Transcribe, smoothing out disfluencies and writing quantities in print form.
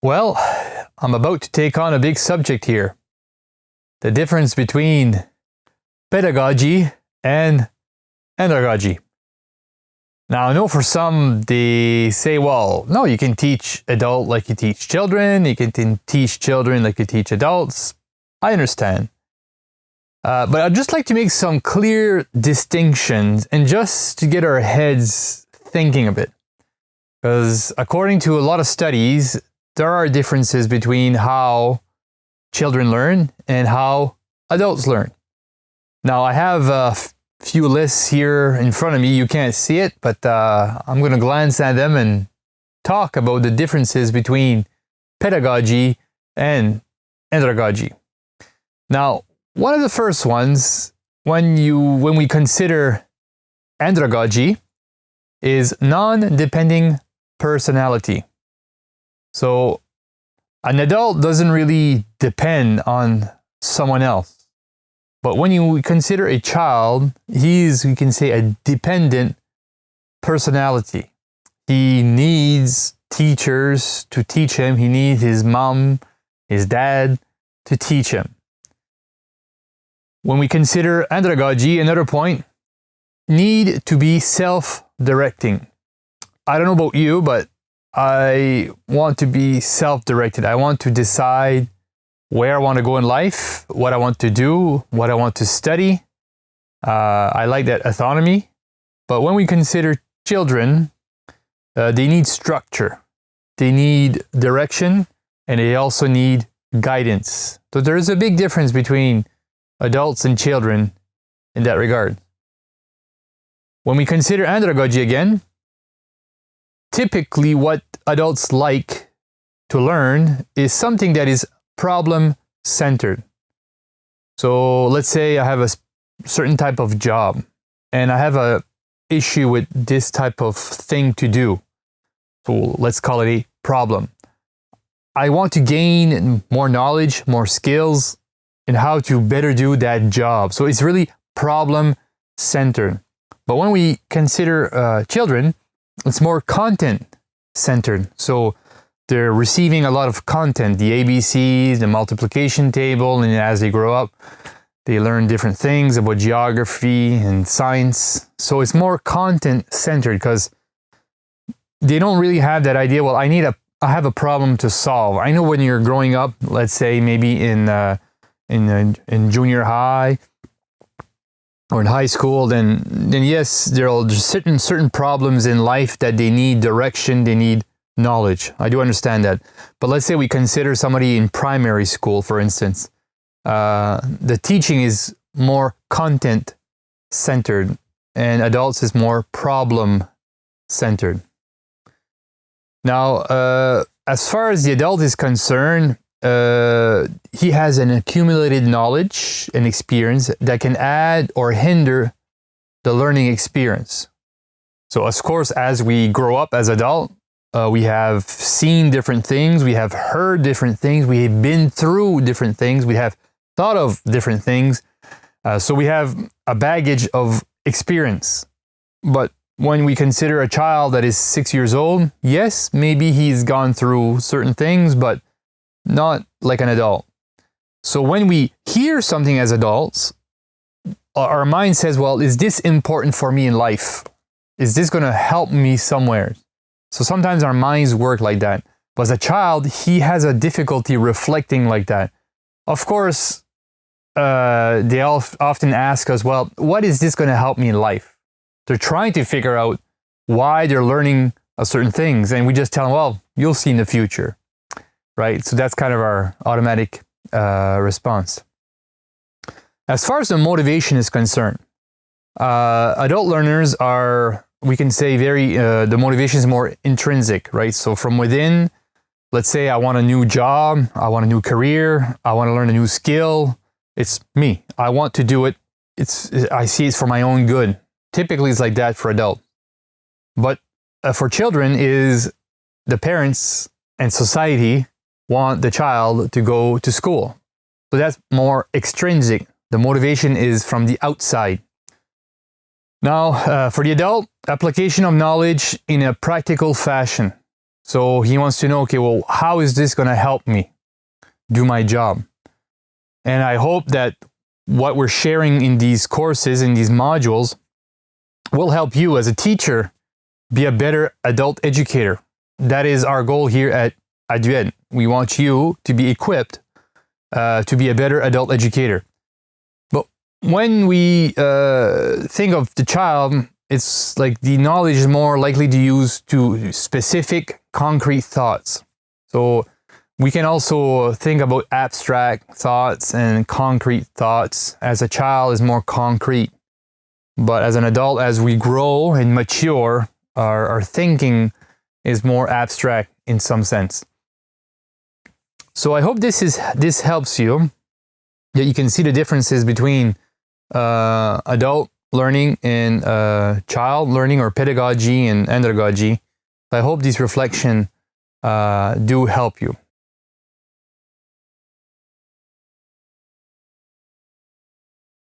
Well, I'm about to take on a big subject here. The difference between pedagogy and andragogy. Now, I know for some, they say, well, no, you can teach adult like you teach children. You can teach children like you teach adults. I understand. But I'd just like to make some clear distinctions and just to get our heads thinking a bit. Because according to a lot of studies, there are differences between how children learn and how adults learn. Now, I have a few lists here in front of me. You can't see it, but I'm going to glance at them and talk about the differences between pedagogy and andragogy. Now, one of the first ones, when we consider andragogy, is non-dependent personality. So an adult doesn't really depend on someone else. But when you consider a child, he's, we can say, a dependent personality. He needs teachers to teach him. He needs his mom, his dad to teach him. When we consider andragogy, another point, need to be self-directing. I don't know about you, but I want to be self-directed. I want to decide where I want to go in life, what I want to do, what I want to study. I like that autonomy. But when we consider children, they need structure. They need direction, and they also need guidance. So there is a big difference between adults and children in that regard. When we consider andragogy again, typically what adults like to learn is something that is problem-centered. So let's say I have a certain type of job and I have an issue with this type of thing to do. So let's call it a problem. I want to gain more knowledge, more skills in how to better do that job. So it's really problem-centered. But when we consider children, it's more content-centered. So they're receiving a lot of content, the ABCs, the multiplication table, and as they grow up, they learn different things about geography and science. So it's more content-centered because they don't really have that idea, well, I have a problem to solve. I know when you're growing up, let's say maybe in junior high or in high school, then yes, there are certain problems in life that they need direction, they need knowledge. I do understand that. But let's say we consider somebody in primary school, for instance. The teaching is more content-centered, and adults is more problem-centered. Now, as far as the adult is concerned, he has an accumulated knowledge and experience that can add or hinder the learning experience. So, of course, as we grow up as adults, we have seen different things, we have heard different things, we have been through different things, we have thought of different things. So we have a baggage of experience. But when we consider a child that is 6 years old, yes, maybe he's gone through certain things, but not like an adult. So when we hear something as adults, our mind says, well, is this important for me in life? Is this going to help me somewhere? So sometimes our minds work like that. But as a child, he has a difficulty reflecting like that. Of course, they often ask us, well, what is this going to help me in life? They're trying to figure out why they're learning certain things. And we just tell them, well, you'll see in the future. Right? So that's kind of our automatic response. As far as the motivation is concerned, adult learners are, we can say, the motivation is more intrinsic, right? So from within, let's say I want a new job, I want a new career, I want to learn a new skill. It's me. I want to do it. I see it's for my own good. Typically, it's like that for adults. But for children, is the parents and society want the child to go to school. So that's more extrinsic. The motivation is from the outside. Now, for the adult, application of knowledge in a practical fashion. So he wants to know, okay, well, how is this going to help me do my job? And I hope that what we're sharing in these courses, in these modules, will help you as a teacher be a better adult educator. That is our goal here at ADÜED. We want you to be equipped to be a better adult educator. But when we think of the child, it's like the knowledge is more likely to use to specific, concrete thoughts. So we can also think about abstract thoughts and concrete thoughts. As a child is more concrete. But as an adult, as we grow and mature, our thinking is more abstract in some sense. So I hope this helps you, that you can see the differences between adult learning and child learning, or pedagogy and andragogy. I hope these reflections do help you.